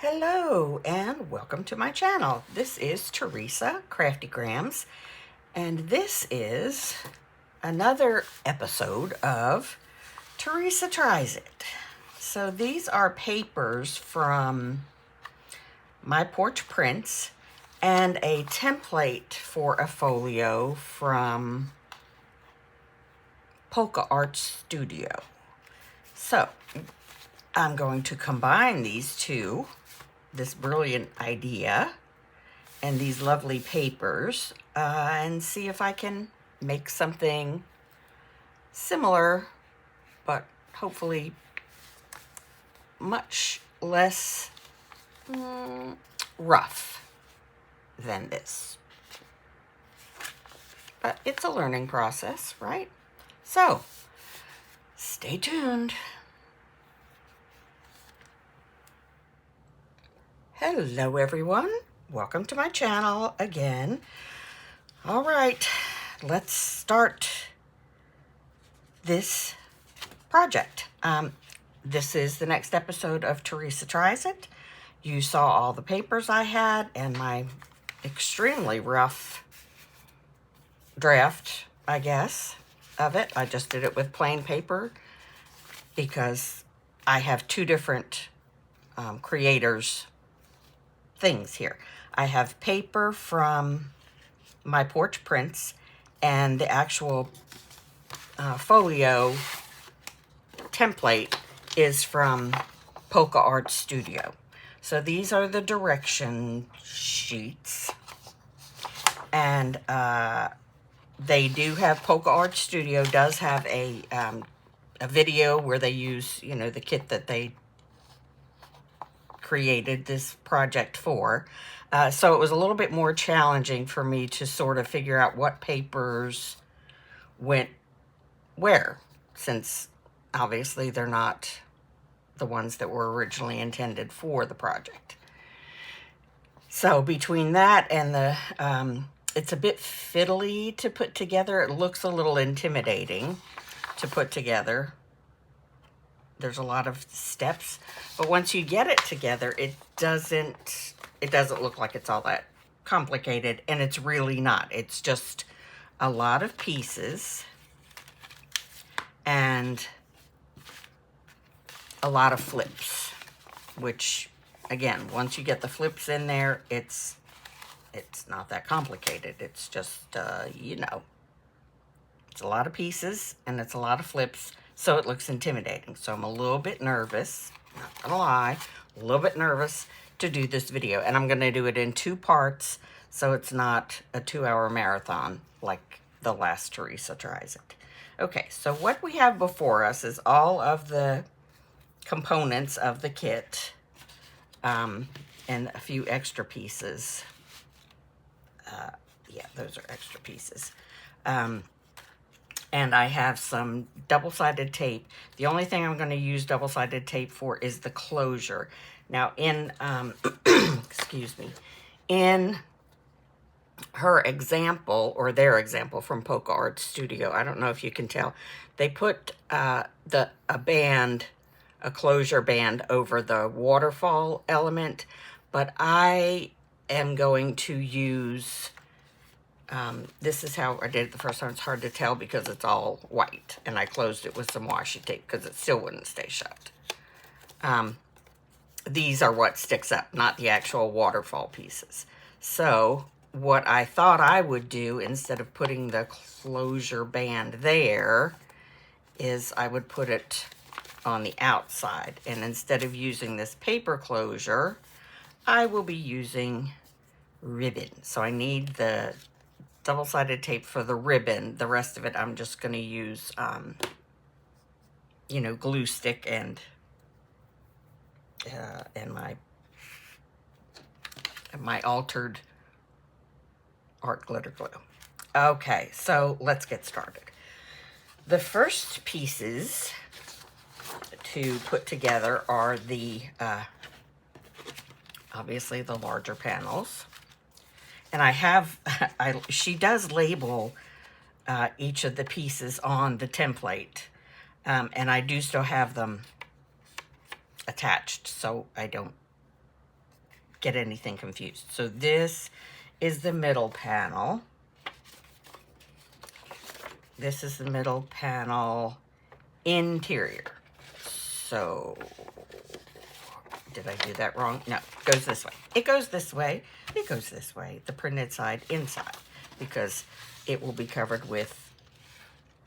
Hello and welcome to my channel. This is Theresa Craftygrams, and this is another episode of Theresa Tries It. So these are papers from My Porch Prints and a template for a folio from Polka Art Studio. So I'm going to combine these two, this brilliant idea and these lovely papers, and see if I can make something similar, but hopefully much less rough than this. But it's a learning process, right? So stay tuned. Hello everyone, welcome to my channel again. All right, let's start this project. This is the next episode of Theresa Tries It. You saw all the papers I had and my extremely rough draft, I guess, of it. I just did it with plain paper because I have two different creators things here. I have paper from My Porch Prints and the actual folio template is from Polka Art Studio. So these are the direction sheets, and they do have, Polka Art Studio does have a video where they use, you know, the kit that they created this project for. So it was a little bit more challenging for me to sort of figure out what papers went where, since obviously they're not the ones that were originally intended for the project. So between that and the, it's a bit fiddly to put together. It looks a little intimidating to put together. There's a lot of steps, but once you get it together, it doesn't look like it's all that complicated, and it's really not. It's just a lot of pieces and a lot of flips, which again, once you get the flips in there, it's not that complicated. It's just, you know, it's a lot of pieces and it's a lot of flips. So it looks intimidating. So I'm a little bit nervous, not gonna lie, a little bit nervous to do this video. And I'm gonna do it in two parts, so it's not a 2-hour marathon like the last Theresa Tries It. Okay, so what we have before us is all of the components of the kit, and a few extra pieces. Yeah, those are extra pieces. And I have some double-sided tape. The only thing I'm going to use double-sided tape for is the closure. Now in, excuse me, in her example, or their example from Polka Art Studio, I don't know if you can tell, they put a closure band over the waterfall element, but I am going to use, this is how I did it the first time. It's hard to tell because it's all white, and I closed it with some washi tape because it still wouldn't stay shut. These are what sticks up, not the actual waterfall pieces. So what I thought I would do, instead of putting the closure band there, is I would put it on the outside. And instead of using this paper closure, I will be using ribbon. So I need the double-sided tape for the ribbon. The rest of it I'm just going to use, you know, glue stick and my altered art glitter glue. Okay, so let's get started. The first pieces to put together are the, obviously the larger panels. And I have, she does label each of the pieces on the template. And I do still have them attached, so I don't get anything confused. So this is the middle panel. This is the middle panel interior. So, did I do that wrong? No, it goes this way. It goes this way. It goes this way. The printed side inside, because it will be covered with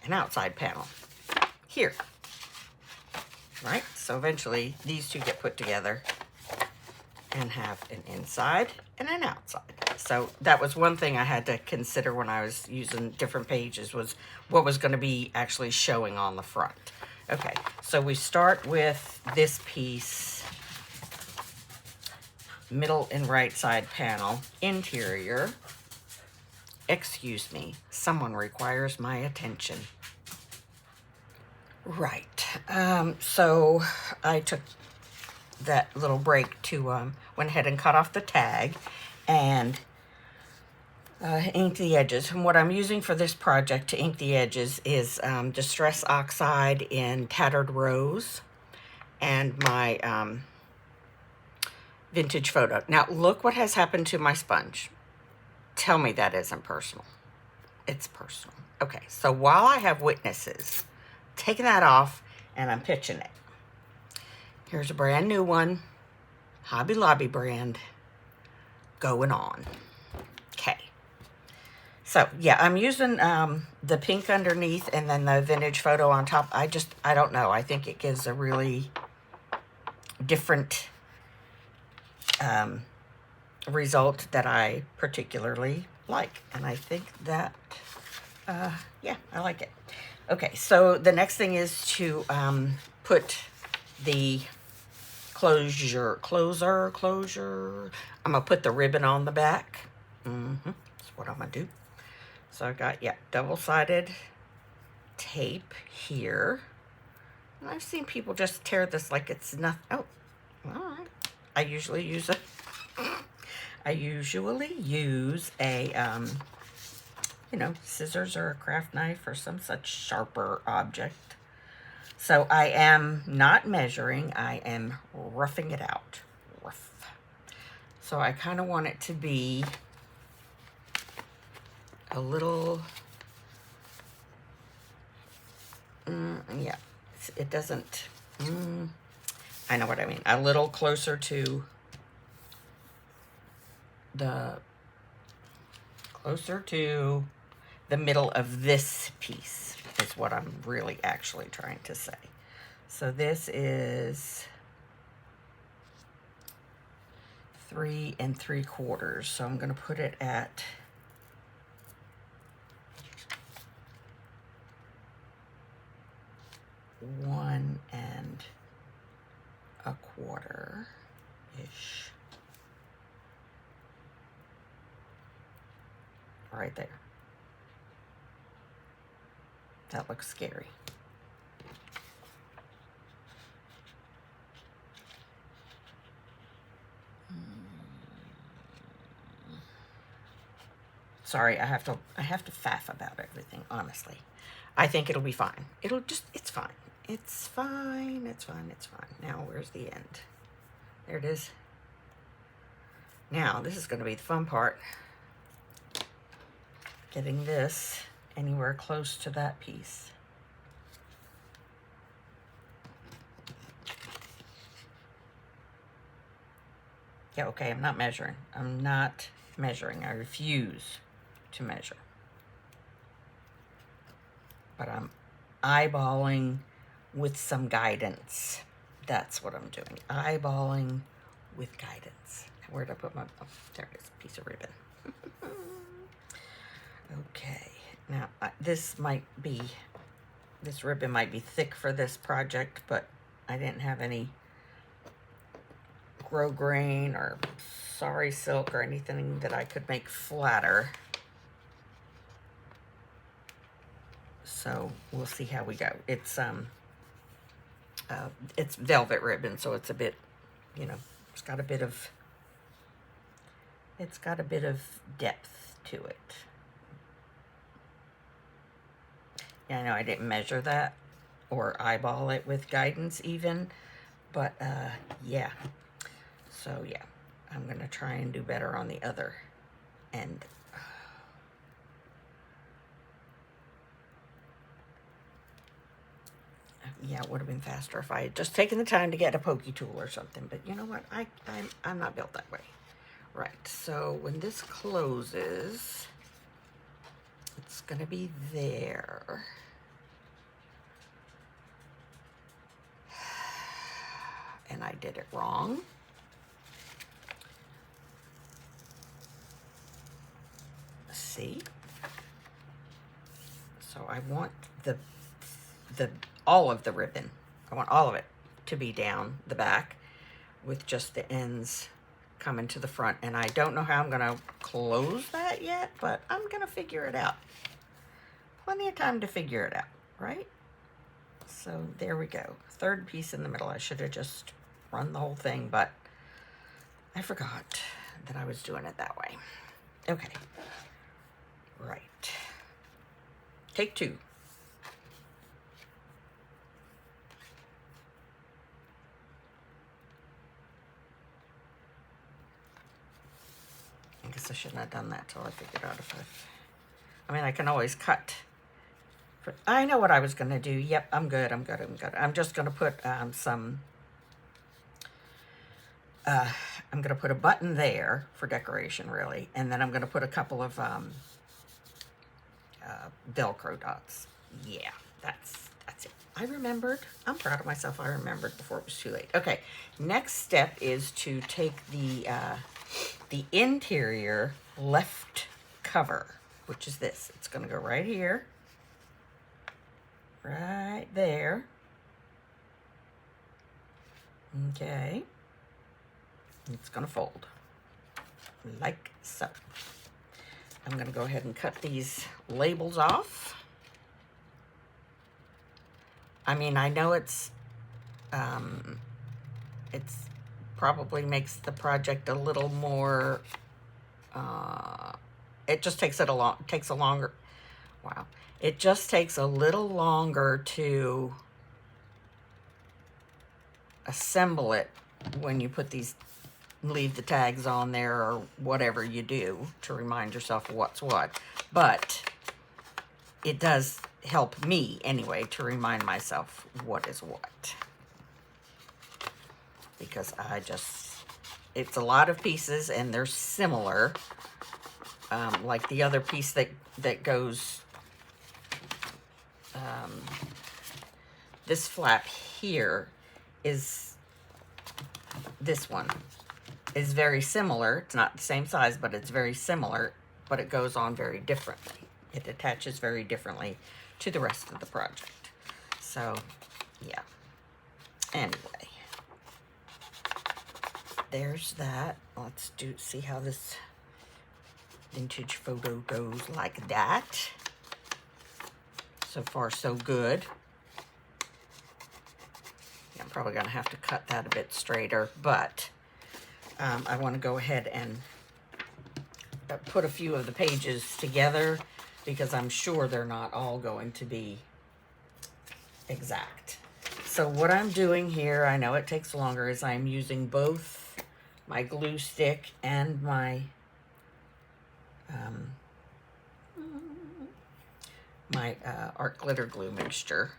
an outside panel here. Right? So eventually these two get put together and have an inside and an outside. So that was one thing I had to consider when I was using different pages, was what was going to be actually showing on the front. Okay, so we start with this piece, middle and right side panel, interior. Excuse me, someone requires my attention. Right, so I took that little break to, went ahead and cut off the tag and ink the edges. And what I'm using for this project to ink the edges is Distress Oxide in Tattered Rose and my Vintage Photo. Now look what has happened to my sponge. Tell me that isn't personal. It's personal. Okay, so while I have witnesses, taking that off and I'm pitching it. Here's a brand new one, Hobby Lobby brand, going on. Okay. So yeah, I'm using the pink underneath and then the Vintage Photo on top. I don't know. I think it gives a really different result that I particularly like. And I think that, yeah, I like it. Okay, so the next thing is to put the closure. I'm gonna put the ribbon on the back. That's what I'm gonna do. So I got, yeah, double-sided tape here. And I've seen people just tear this like it's nothing. Oh, all right. I usually use a you know, scissors or a craft knife or some such sharper object. So I am not measuring, I am roughing it out. Rough. So I kind of want it to be a little, yeah, it doesn't, I know what I mean. A little closer to the middle of this piece is what I'm really actually trying to say. So this is 3 3/4. So I'm going to put it at 1 1/4 ish. Right there. That looks scary. Sorry, I have to faff about everything, honestly. I think it'll be fine. It's fine. It's fine. Now, where's the end? There it is. Now, this is going to be the fun part. Getting this anywhere close to that piece. Yeah, okay, I'm not measuring. I refuse to measure. But I'm eyeballing with some guidance. That's what I'm doing. Eyeballing with guidance. Where did I put my, oh, there it is, a piece of ribbon. Okay, now this ribbon might be thick for this project, but I didn't have any grosgrain or sari silk or anything that I could make flatter. So we'll see how we go. It's velvet ribbon, so it's a bit, you know, it's got a bit of depth to it. Yeah, I know I didn't measure that or eyeball it with guidance even, but yeah. So yeah, I'm going to try and do better on the other end. Yeah, it would have been faster if I had just taken the time to get a pokey tool or something. But you know what? I'm not built that way. Right, so when this closes, it's going to be there. And I did it wrong. See? So I want the all of the ribbon. I want all of it to be down the back with just the ends coming to the front. And I don't know how I'm going to close that yet, but I'm going to figure it out. Plenty of time to figure it out, right? So there we go. Third piece in the middle. I should have just run the whole thing, but I forgot that I was doing it that way. Okay. Right. Take two. I guess I shouldn't have done that till I figured out if I mean, I can always cut. But I know what I was going to do. Yep, I'm good. I'm just going to put I'm going to put a button there for decoration, really. And then I'm going to put a couple of Velcro dots. Yeah, that's it. I remembered. I'm proud of myself. I remembered before it was too late. Okay, next step is to take the interior left cover, which is this. It's going to go right here. Right there. Okay. It's going to fold like so. I'm going to go ahead and cut these labels off. I mean, I know it's probably makes the project a little more, it just takes it takes a longer, wow. It just takes a little longer to assemble it when you put these, leave the tags on there or whatever you do to remind yourself what's what. But it does help me anyway to remind myself what is what. Because it's a lot of pieces and they're similar. Like the other piece that goes, this flap here is, this one is very similar. It's not the same size, but it's very similar, but it goes on very differently. It attaches very differently to the rest of the project. So, yeah. Anyway, there's that. Let's see how this vintage photo goes like that. So far, so good. I'm probably going to have to cut that a bit straighter, but I want to go ahead and put a few of the pages together because I'm sure they're not all going to be exact. So what I'm doing here, I know it takes longer, is I'm using both my glue stick and my art glitter glue mixture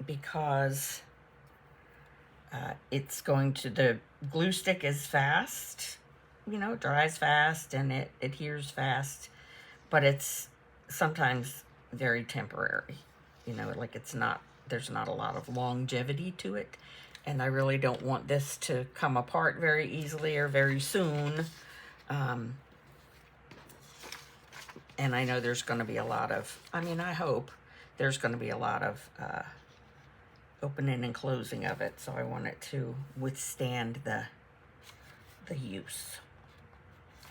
because it's going to, the glue stick is fast, you know, it dries fast and it adheres fast, but it's sometimes very temporary, you know, like there's not a lot of longevity to it, and I really don't want this to come apart very easily or very soon. And I know there's going to be a lot of, I mean, I hope there's going to be a lot of opening and closing of it, so I want it to withstand the use.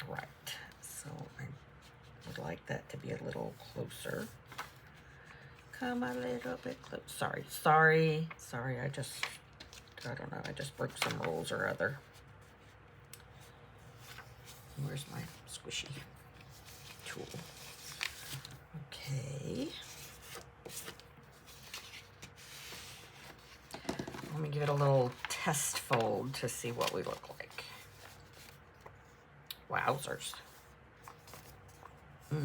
Right, so I would like that to be a little closer. Come a little bit close. Sorry, I don't know, I just broke some rules or other. Where's my squishy tool? Okay. Let me give it a little test fold to see what we look like. Wowzers. A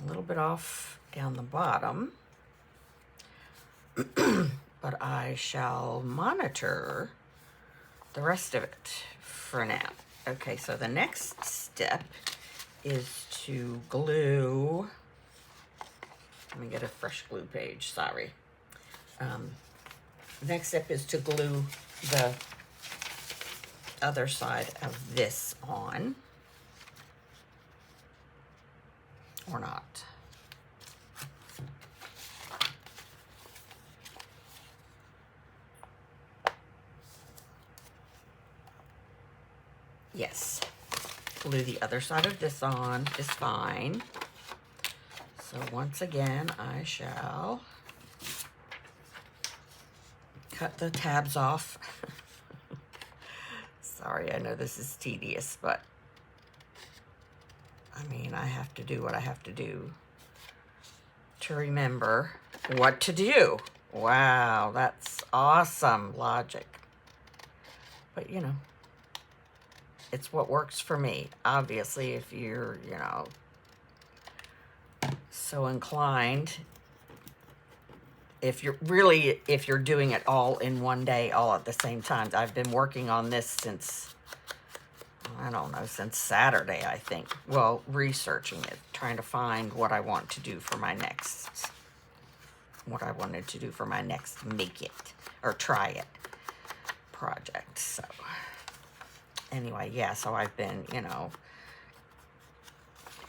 little bit off down the bottom, but I shall monitor the rest of it for now. Okay, so the next step is to glue. Let me get a fresh glue page, sorry. The next step is to glue the other side of this on, or not. Yes, glue the other side of this on is fine. So once again, I shall cut the tabs off. Sorry, I know this is tedious, but I mean, I have to do what I have to do to remember what to do. Wow, that's awesome logic. But you know, it's what works for me. Obviously, if you're, you know, so inclined, if you're doing it all in one day, all at the same time. I've been working on this since, I don't know, since Saturday, I think. Well, researching it, trying to find what I want to do for my next, what I wanted to do for my next make it or try it project. So anyway, yeah, so I've been, you know,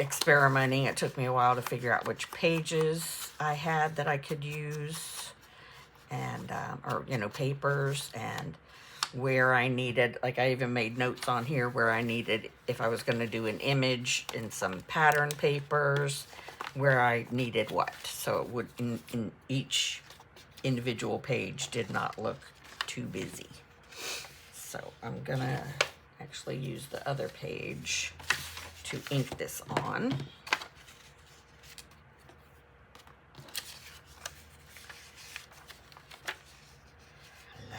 experimenting. It took me a while to figure out which pages I had that I could use, and or you know, papers, and where I needed, like I even made notes on here where I needed, if I was going to do an image in some pattern papers, where I needed what, so it would in each individual page did not look too busy. So I'm gonna actually use the other page to ink this on.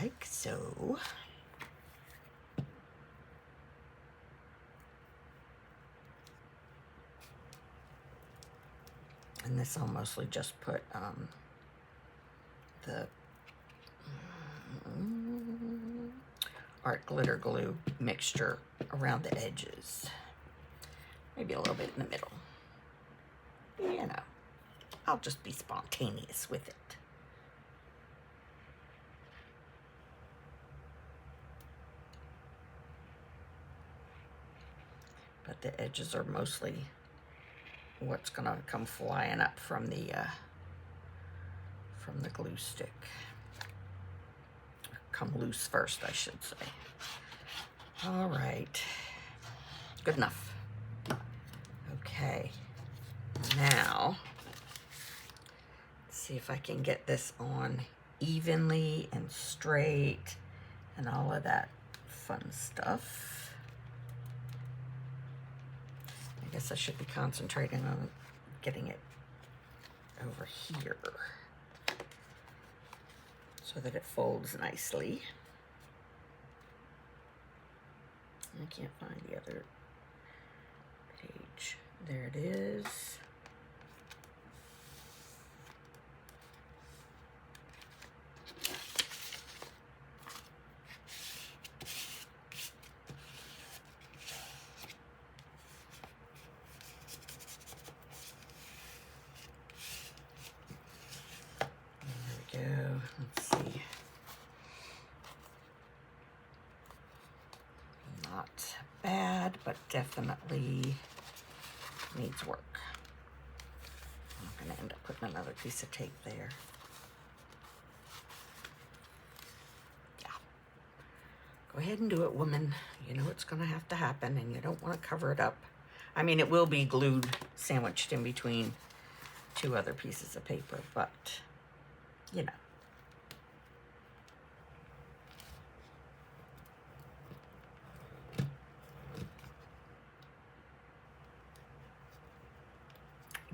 Like so. And this I'll mostly just put the art glitter glue mixture around the edges. Maybe a little bit in the middle. You know, I'll just be spontaneous with it. But the edges are mostly what's gonna come flying up from the glue stick. Come loose first, I should say. All right, good enough. Okay, now let's see if I can get this on evenly and straight and all of that fun stuff. I guess I should be concentrating on getting it over here so that it folds nicely. I can't find the other page. There it is. There we go. Let's see. Not bad, but definitely needs work. I'm going to end up putting another piece of tape there. Yeah. Go ahead and do it, woman. You know it's going to have to happen, and you don't want to cover it up. I mean, it will be glued, sandwiched in between two other pieces of paper, but, you know.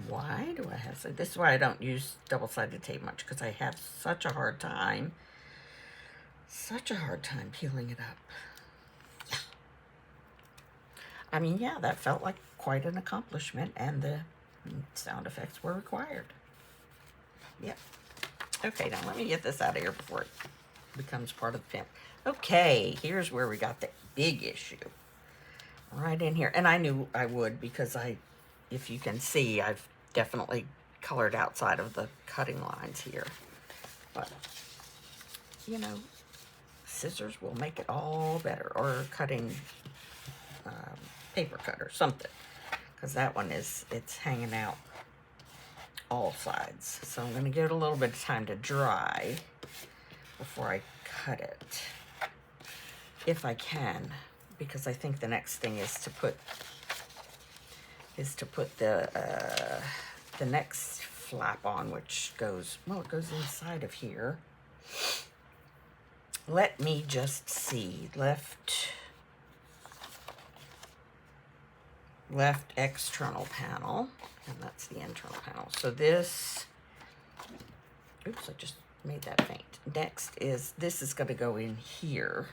Why do I have, so this is why I don't use double-sided tape much, because I have such a hard time peeling it up. Yeah. I mean, yeah, that felt like quite an accomplishment, and the sound effects were required. Yep. Okay, now let me get this out of here before it becomes part of the pen. Okay, here's where we got the big issue. Right in here. And I knew I would because if you can see, I've definitely colored outside of the cutting lines here. But, you know, scissors will make it all better, or cutting paper cutter, something. Because that one it's hanging out all sides. So I'm going to give it a little bit of time to dry before I cut it, if I can, because I think the next thing is to put the next flap on, which goes, well, it goes inside of here. Let me just see. Left external panel, and that's the internal panel. So this, oops, I just made that faint. Next is, this is going to go in here,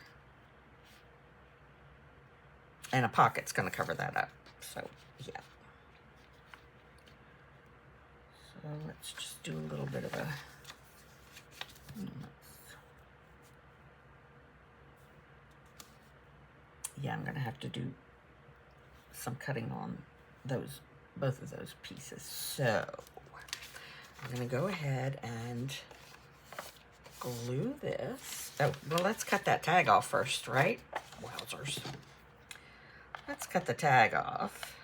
and a pocket's going to cover that up. So, yeah. So let's just do a little bit of a, yeah, I'm going to have to do some cutting on both of those pieces. So I'm going to go ahead and glue this. Oh, well, let's cut that tag off first, right? Wowzers. Let's cut the tag off.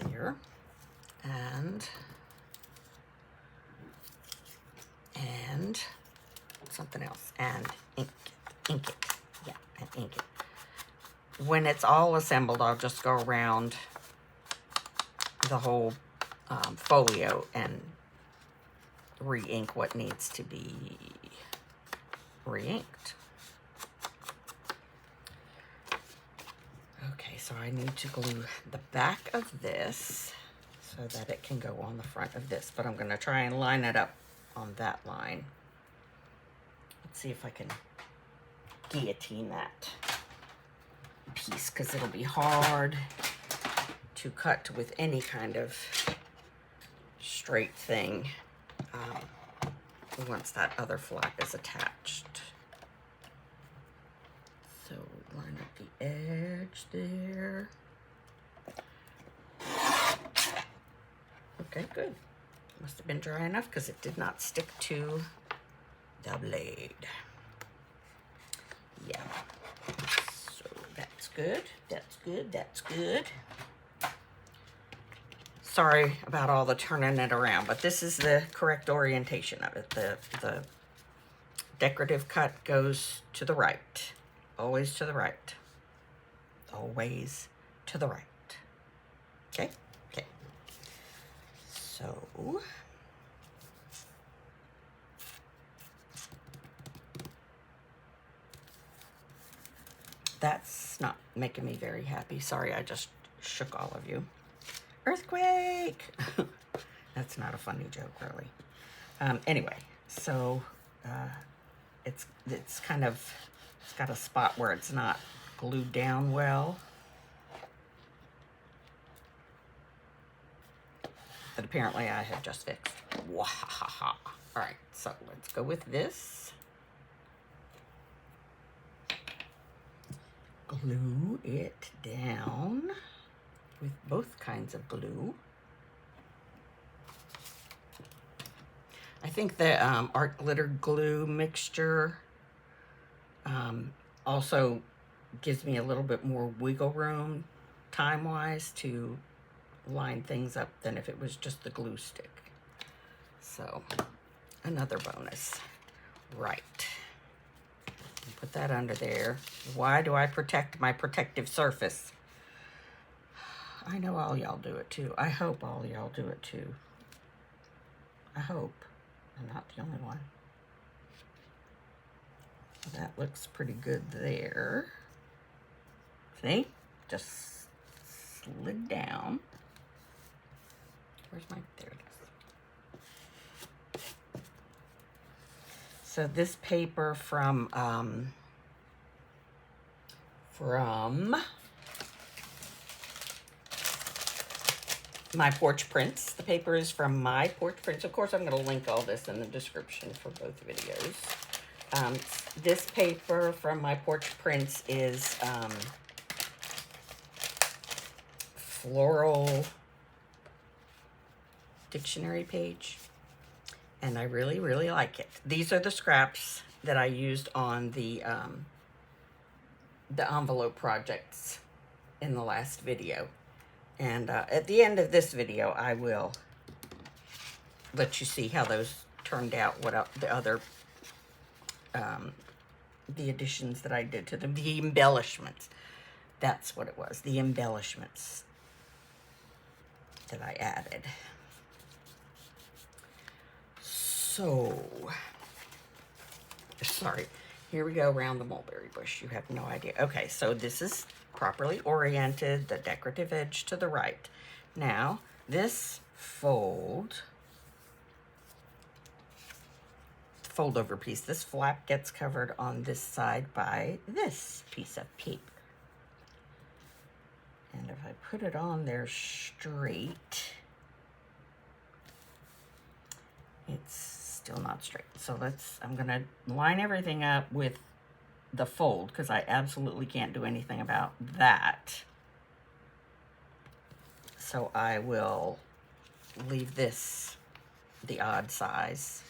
There. And something else. And ink it. Yeah, and ink it. When it's all assembled, I'll just go around the whole folio and re-ink what needs to be re-inked. Okay, so I need to glue the back of this so that it can go on the front of this, but I'm going to try and line it up on that line. Let's see if I can guillotine that piece, because it'll be hard to cut with any kind of straight thing once that other flap is attached. So line up the edge there. Okay, good. Must have been dry enough because it did not stick to the blade. Yeah. So that's good. That's good. That's good. Sorry about all the turning it around, but this is the correct orientation of it. The decorative cut goes to the right. Always to the right. Always to the right. Okay? Okay. So that's not making me very happy. Sorry, I just shook all of you. Earthquake! That's not a funny joke, really. Anyway, so it's kind of, it's got a spot where it's not glued down well. That apparently I have just fixed. Wahaha. All right, so let's go with this. Glue it down with both kinds of glue. I think the art glitter glue mixture also gives me a little bit more wiggle room time-wise to line things up than if it was just the glue stick. So another bonus. Right. Put that under there. Why do I protect my protective surface? I know all y'all do it too. I hope all y'all do it too. I hope I'm not the only one. That looks pretty good there. See? Just slid down. Where's my, there it is. So this paper from My Porch Prints. The paper is from My Porch Prints. Of course, I'm going to link all this in the description for both videos. This paper from My Porch Prints is floral dictionary page, and I really, really like it. These are the scraps that I used on the envelope projects in the last video. And at the end of this video, I will let you see how those turned out, what the other, the additions that I did to them, the embellishments. That's what it was, the embellishments that I added. So, sorry, here we go around the mulberry bush. You have no idea. Okay, so this is properly oriented, the decorative edge to the right. Now, this fold over piece, this flap gets covered on this side by this piece of paper. And if I put it on there straight, it's still not straight. So I'm gonna line everything up with the fold because I absolutely can't do anything about that. So I will leave this the odd size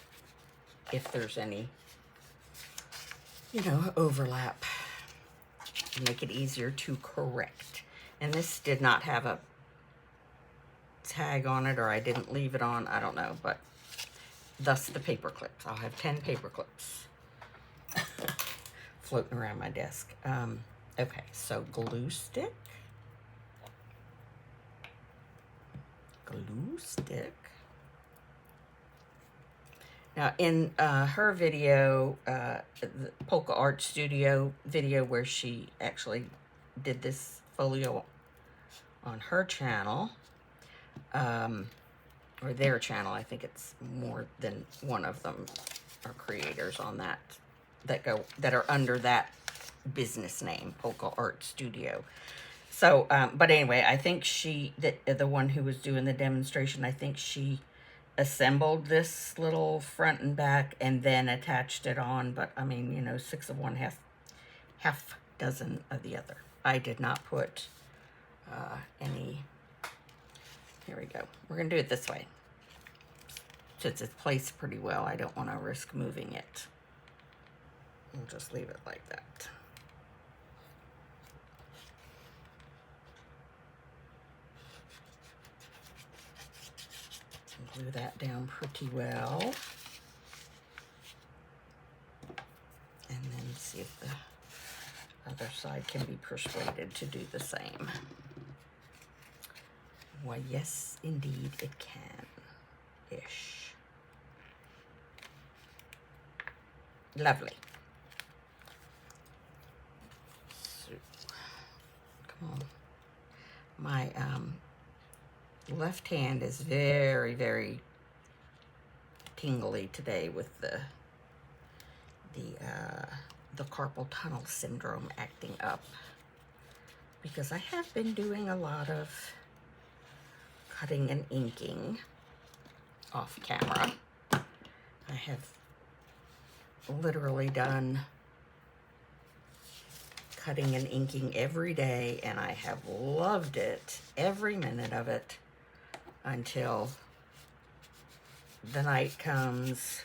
if there's any, you know, overlap. Make it easier to correct. And this did not have a tag on it, or I didn't leave it on, I don't know, but thus the paper clips. I'll have 10 paper clips floating around my desk. Okay, so glue stick. Now, in her video, the Polka Art Studio video, where she actually did this folio on her channel, or their channel, I think it's more than one of them are creators on that, that are under that business name, Polka Art Studio. So, but anyway, I think the one who was doing the demonstration, I think she assembled this little front and back and then attached it on. But I mean, you know, 6 of one, half dozen of the other. I did not put any. Here we go. We're gonna do it this way. Since it's placed pretty well, I don't want to risk moving it. We'll just leave it like that. Glue that down pretty well. And then see if the other side can be persuaded to do the same. Why, yes, indeed it can-ish. Lovely. So, come on. My left hand is very, very tingly today with the carpal tunnel syndrome acting up, because I have been doing a lot of cutting and inking off camera. I have literally done cutting and inking every day, and I have loved it, every minute of it, until the night comes,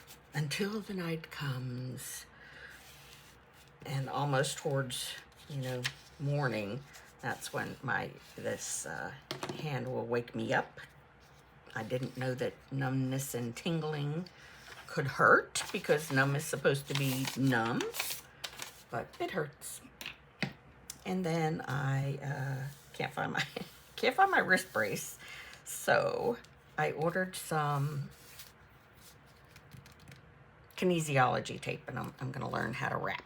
and almost towards, you know, morning. That's when this hand will wake me up. I didn't know that numbness and tingling could hurt, because numb is supposed to be numb, but it hurts. And then I can't find my wrist brace, so I ordered some kinesiology tape, and I'm going to learn how to wrap.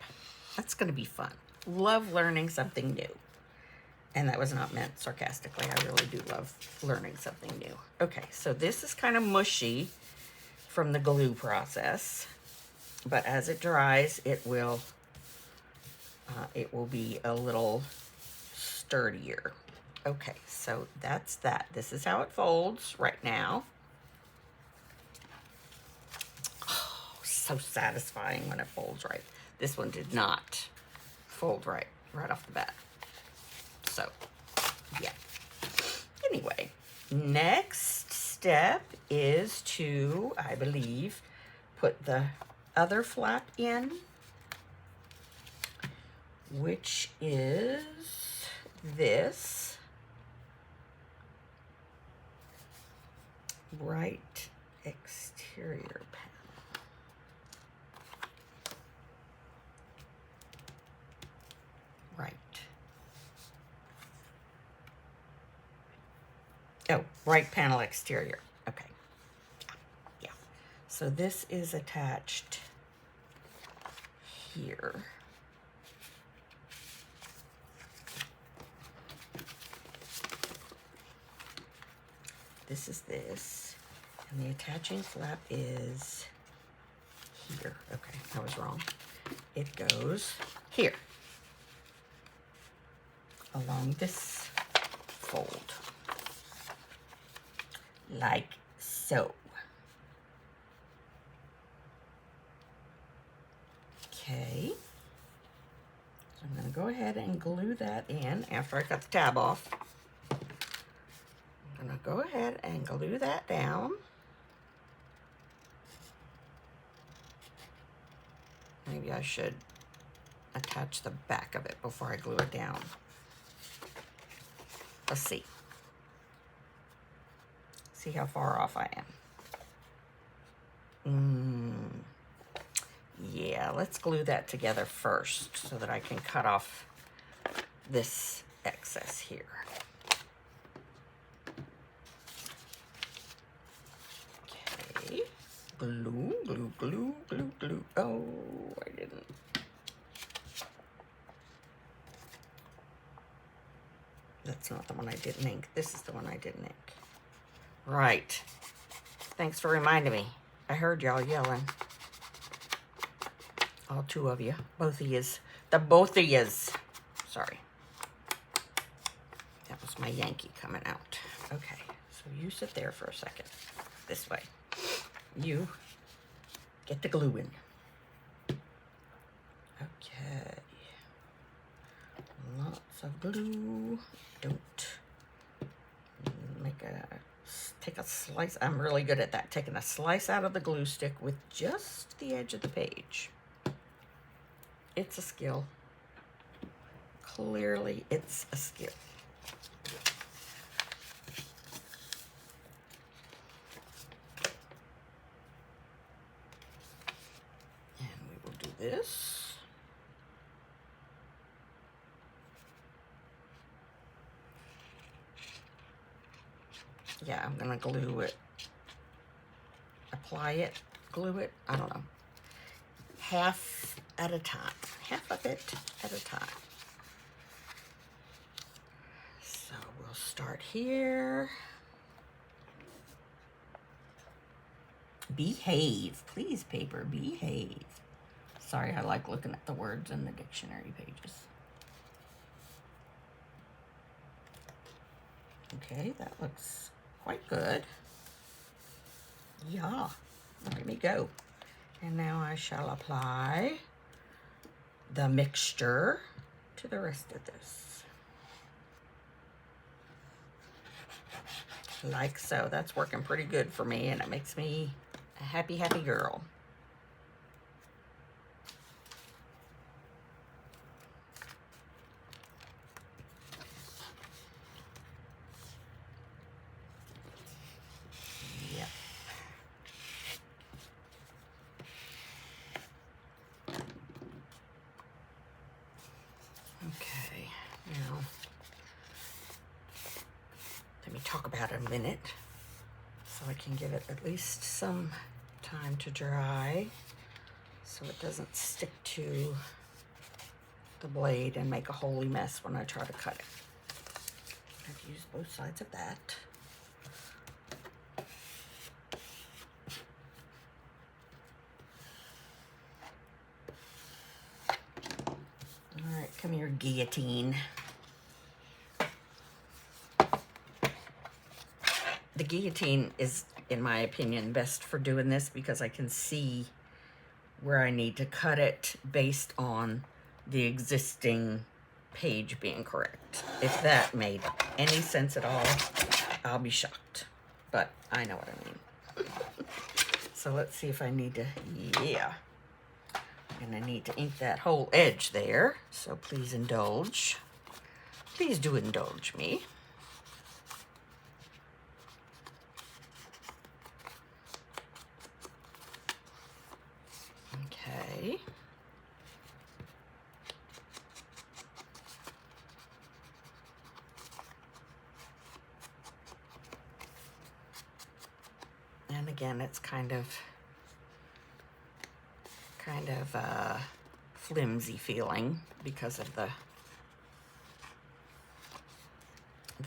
That's going to be fun. Love learning something new. And that was not meant sarcastically. I really do love learning something new. Okay, so this is kind of mushy from the glue process, but as it dries, it will be a little sturdier. Okay, so that's that. This is how it folds right now. Oh, so satisfying when it folds right. This one did not fold right off the bat. So, yeah. Anyway, next step is to, I believe, put the other flap in, which is this right exterior panel. Right. Oh, right panel exterior. Okay. Yeah. So this is attached here. This is this. And the attaching flap is here. Okay, I was wrong. It goes here, along this fold, like so. Okay, so I'm going to go ahead and glue that in after I cut the tab off. I'm going to go ahead and glue that down. Maybe I should attach the back of it before I glue it down. Let's see. See how far off I am. Yeah, let's glue that together first so that I can cut off this excess here. Okay, glue, glue, glue, glue, glue. Oh, I didn't. That's not the one I didn't ink. This is the one I didn't ink. Right. Thanks for reminding me. I heard y'all yelling. All two of you. Both of yous. The both of yous. Sorry. That was my Yankee coming out. Okay. So you sit there for a second. This way. You get the glue in. Okay. Lots of glue. Don't take a slice. I'm really good at that. Taking a slice out of the glue stick with just the edge of the page. It's a skill. Clearly, it's a skill. And we will do this. Yeah, I'm gonna glue it, apply it, glue it, I don't know, half at a time, half of it at a time. So we'll start here. Behave, please paper, behave. Sorry, I like looking at the words in the dictionary pages. Okay, that looks quite good. Yeah, let me go. And now I shall apply the mixture to the rest of this. Like so. That's working pretty good for me, and it makes me a happy, happy girl. Okay, now let me talk about it a minute so I can give it at least some time to dry so it doesn't stick to the blade and make a holy mess when I try to cut it. I've used both sides of that. Come here, guillotine. The guillotine is, in my opinion, best for doing this because I can see where I need to cut it based on the existing page being correct. If that made any sense at all, I'll be shocked. But I know what I mean. So let's see if I need to, yeah. I'm gonna need to ink that whole edge there. So please indulge. Please do indulge me. Okay. And again, it's kind of flimsy feeling because of the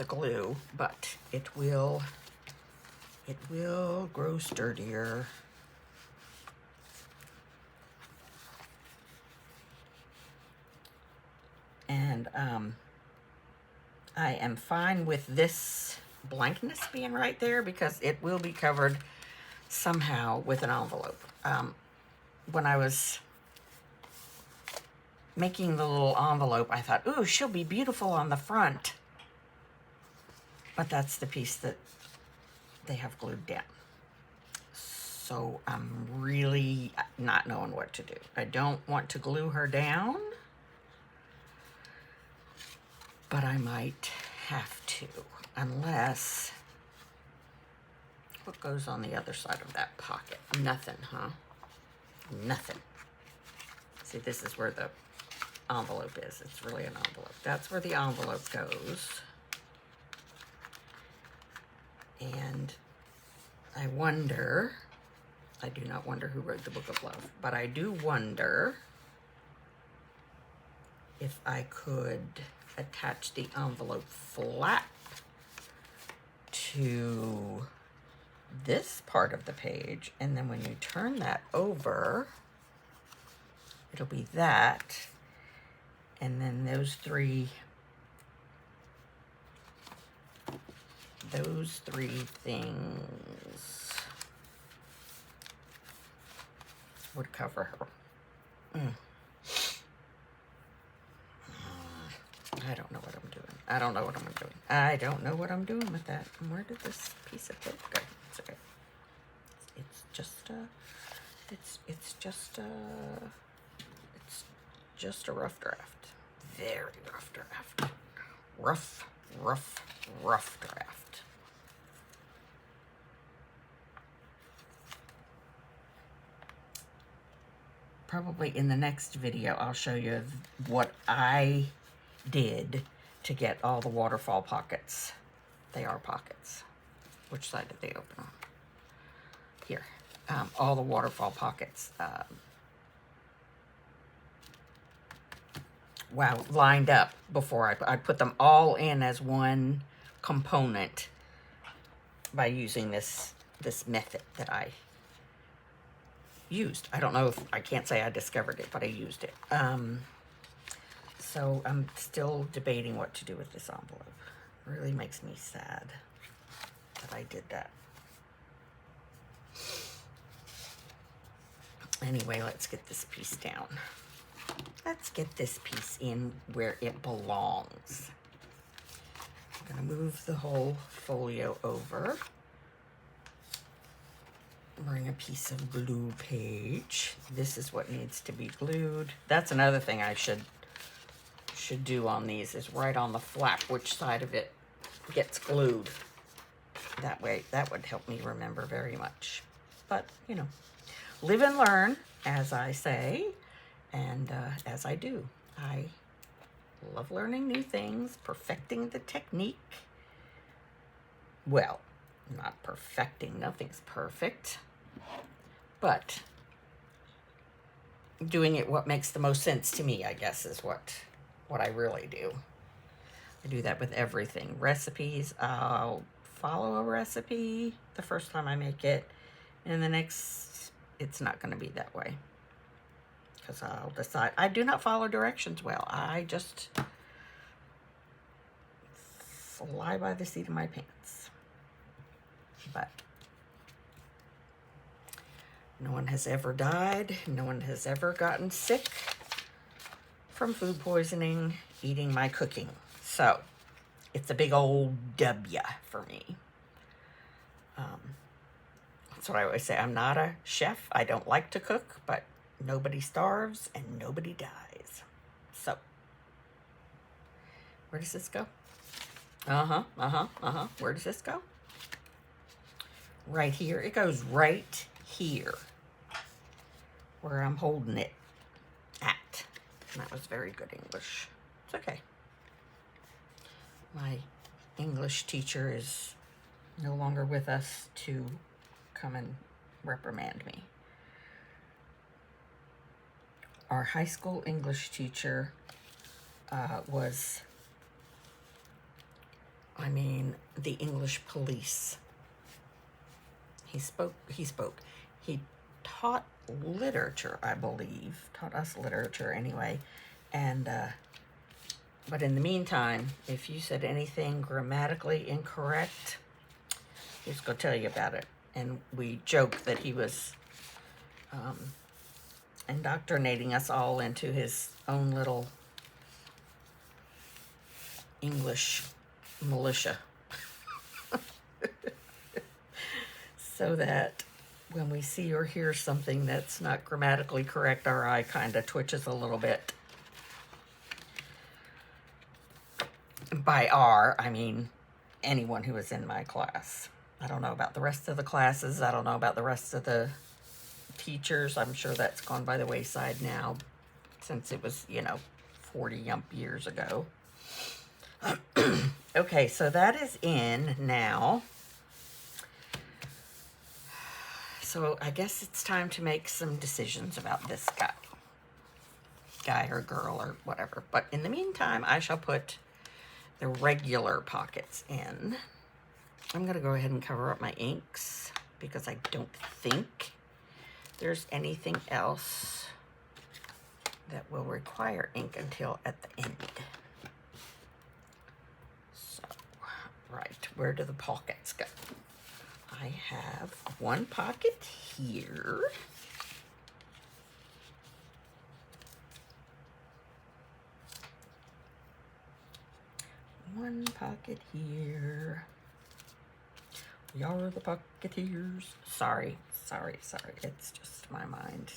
glue, but it will grow sturdier. And I am fine with this blankness being right there because it will be covered somehow with an envelope. When I was making the little envelope, I thought, ooh, she'll be beautiful on the front. But that's the piece that they have glued down. So I'm really not knowing what to do. I don't want to glue her down, but I might have to, unless, what goes on the other side of that pocket? Nothing, huh? Nothing. See, this is where the envelope is. It's really an envelope. That's where the envelope goes. And I wonder, I do not wonder who wrote the Book of Love, but I do wonder if I could attach the envelope flap to this part of the page, and then when you turn that over, it'll be that, and then those three things would cover her. I don't know what I'm doing. I don't know what I'm doing. I don't know what I'm doing with that. Where did this piece of paper go? It's okay. It's just a rough draft. Very rough draft. Rough draft. Probably in the next video, I'll show you what I did to get all the waterfall pockets. They are pockets. Which side did they open on? Here. All the waterfall pockets. Wow, lined up before I put them all in as one component by using this method that I used. I don't know if, I can't say I discovered it, but I used it. So I'm still debating what to do with this envelope. It really makes me sad that I did that. Anyway, let's get this piece down. Let's get this piece in where it belongs. I'm gonna move the whole folio over. Bring a piece of glue page. This is what needs to be glued. That's another thing I should do on these, is right on the flap which side of it gets glued. That way, that would help me remember very much. But, you know, live and learn, as I say, and as I do. I love learning new things, perfecting the technique. Well, not perfecting, nothing's perfect, but doing it what makes the most sense to me, I guess, is what I really do. I do that with everything. Recipes, I'll follow a recipe the first time I make it, and the next, it's not going to be that way. because I'll decide. I do not follow directions well. I just fly by the seat of my pants. But no one has ever died. No one has ever gotten sick from food poisoning eating my cooking. So it's a big old W for me. That's what I always say. I'm not a chef. I don't like to cook, but nobody starves and nobody dies. So where does this go? Where does this go? Right here. It goes right here where I'm holding it at. And that was very good English. It's okay. My English teacher is no longer with us to come and reprimand me. Our high school English teacher was, the English police. He spoke. He taught literature, I believe. Taught us literature anyway. And, but in the meantime, if you said anything grammatically incorrect, he was going to tell you about it. And we joked that he was indoctrinating us all into his own little English militia. So that when we see or hear something that's not grammatically correct, our eye kind of twitches a little bit. By our, I mean anyone who was in my class. I don't know about the rest of the classes. I don't know about the rest of the teachers. I'm sure that's gone by the wayside now, since it was, 40 years ago. Okay, so that is in now. So I guess it's time to make some decisions about this guy or girl or whatever. But in the meantime, I shall put the regular pockets in. I'm going to go ahead and cover up my inks because I don't think there's anything else that will require ink until at the end. So, right, where do the pockets go? I have one pocket here. One pocket here. We are the pocketeers. Sorry. It's just my mind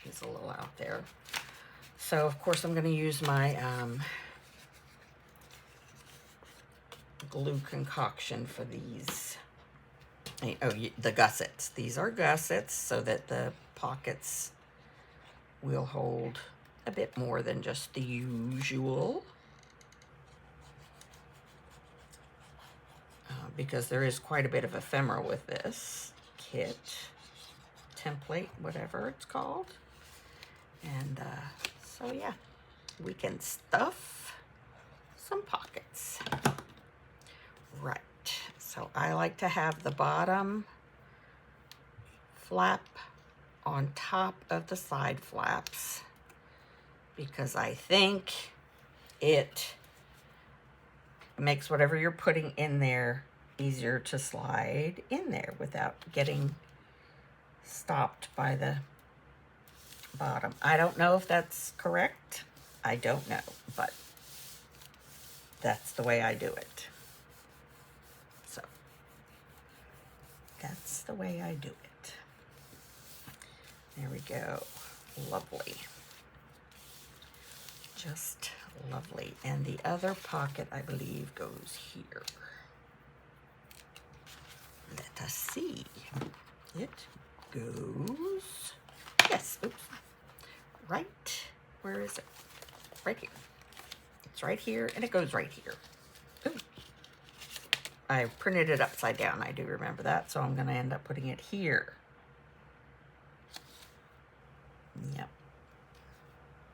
is a little out there. So, of course, I'm going to use my glue concoction for these. The gussets. These are gussets so that the pockets will hold a bit more than just the usual. Because there is quite a bit of ephemera with this kit, template, whatever it's called. And so yeah, we can stuff some pockets. Right. So I like to have the bottom flap on top of the side flaps because I think it makes whatever you're putting in there easier to slide in there without getting stopped by the bottom. I don't know if that's correct. I don't know, but that's the way I do it. So that's the way I do it. There we go. Lovely. Just lovely. And the other pocket, I believe, goes here. Let us see. It goes, yes, oops, right, where is it? Right here. It's right here, and it goes right here. Ooh. I printed it upside down, I do remember that, so I'm going to end up putting it here. Yep.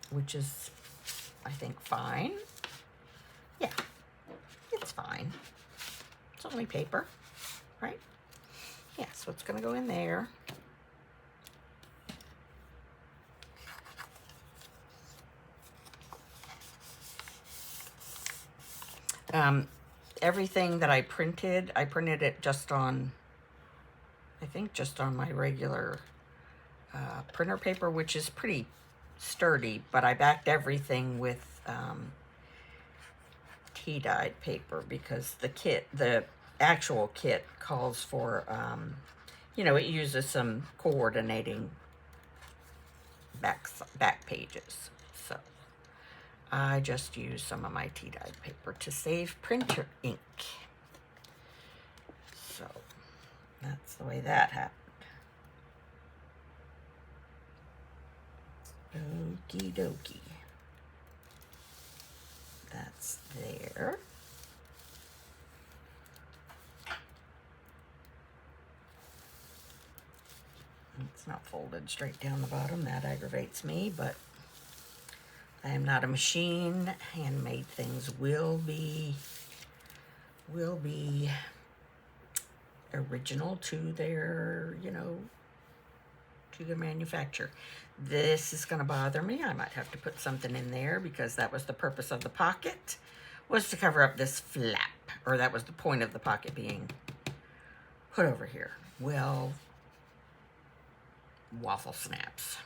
Which is, I think, fine. Yeah, it's fine. It's only paper, right? Yeah, so it's going to go in there. Everything that I printed it just on, I think just on my regular printer paper, which is pretty sturdy, but I backed everything with tea-dyed paper because the actual kit calls for, you know, it uses some coordinating back pages. So I just use some of my tea-dyed paper to save printer ink. So that's the way that happened. Okie dokie. That's there. It's not folded straight down the bottom. That aggravates me, but I am not a machine. Handmade things will be original to their, you know, to the manufacturer. This is going to bother me. I might have to put something in there because that was the purpose of the pocket, was to cover up this flap, or that was the point of the pocket being put over here. Well, waffle snaps.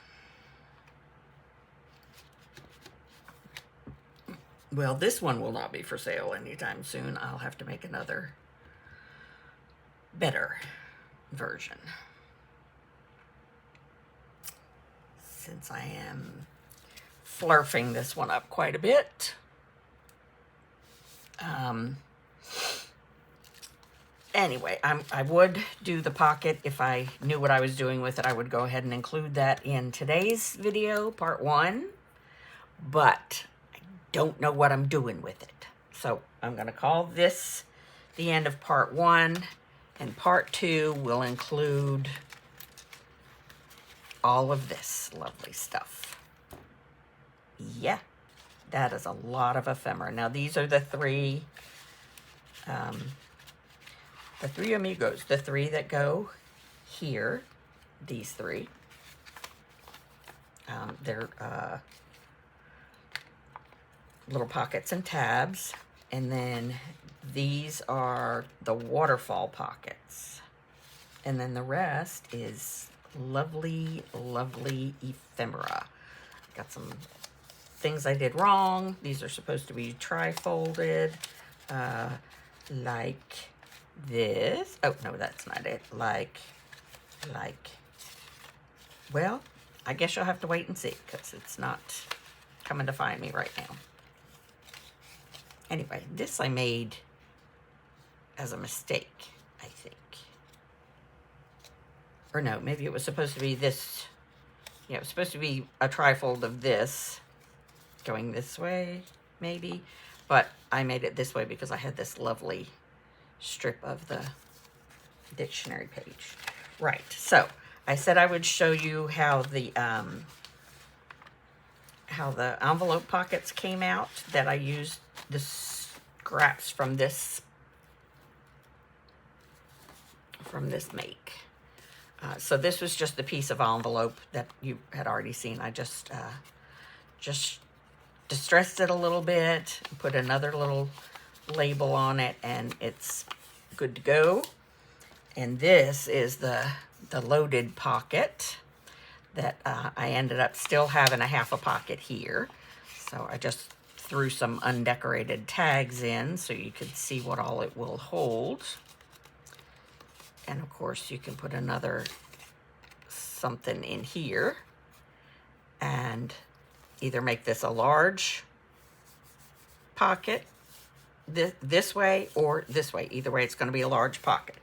Well, this one will not be for sale anytime soon. I'll have to make another better version, since I am flurfing this one up quite a bit. Anyway, I would do the pocket if I knew what I was doing with it. I would go ahead and include that in today's video, part 1, but I don't know what I'm doing with it. So I'm going to call this the end of part 1, and part 2 will include all of this lovely stuff. Yeah, that is a lot of ephemera. Now these are the three amigos, the 3 that go here, these 3. They're little pockets and tabs, and then these are the waterfall pockets, and then the rest is lovely, lovely ephemera. Got some things I did wrong. These are supposed to be tri-folded, like this. Oh, no, that's not it. Like, well, I guess you'll have to wait and see, because it's not coming to find me right now. Anyway, this I made as a mistake, I think. Or no, maybe it was supposed to be this. Yeah, it was supposed to be a trifold of this going this way, maybe. But I made it this way because I had this lovely strip of the dictionary page. Right, so I said I would show you how the envelope pockets came out, that I used the scraps from this make. So this was just the piece of envelope that you had already seen. I just distressed it a little bit, put another little label on it, and it's good to go. And this is the loaded pocket that I ended up still having a half a pocket here. So I just threw some undecorated tags in so you could see what all it will hold. And of course you can put another something in here and either make this a large pocket this way or this way. Either way, it's going to be a large pocket.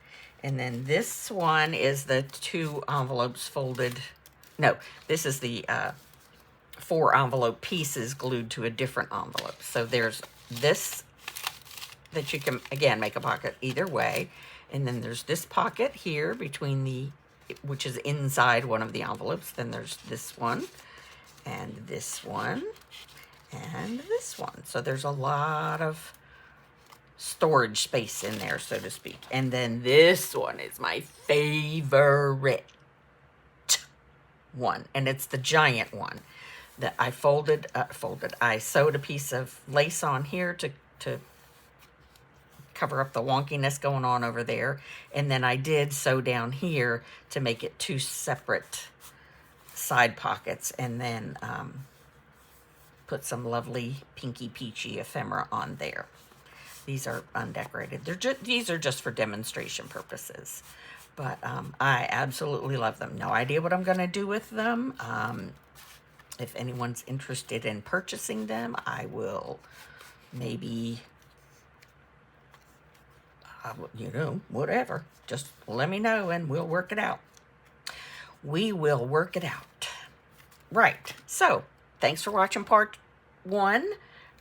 And then this one is the 2 envelopes folded. No, this is the 4 envelope pieces glued to a different envelope. So there's this that you can, again, make a pocket either way. And then there's this pocket here between which is inside one of the envelopes. Then there's this one, and this one, and this one. So there's a lot of storage space in there, so to speak. And then this one is my favorite one, and it's the giant one that I I sewed a piece of lace on here to cover up the wonkiness going on over there. And then I did sew down here to make it 2 separate side pockets, and then put some lovely pinky peachy ephemera on there. These are undecorated. These are just for demonstration purposes. But I absolutely love them. No idea what I'm going to do with them. If anyone's interested in purchasing them, I will maybe, you know, whatever. Just let me know and we'll work it out. We will work it out. Right. So, thanks for watching part 1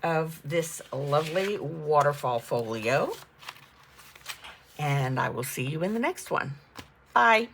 of this lovely waterfall folio. And I will see you in the next one. Bye.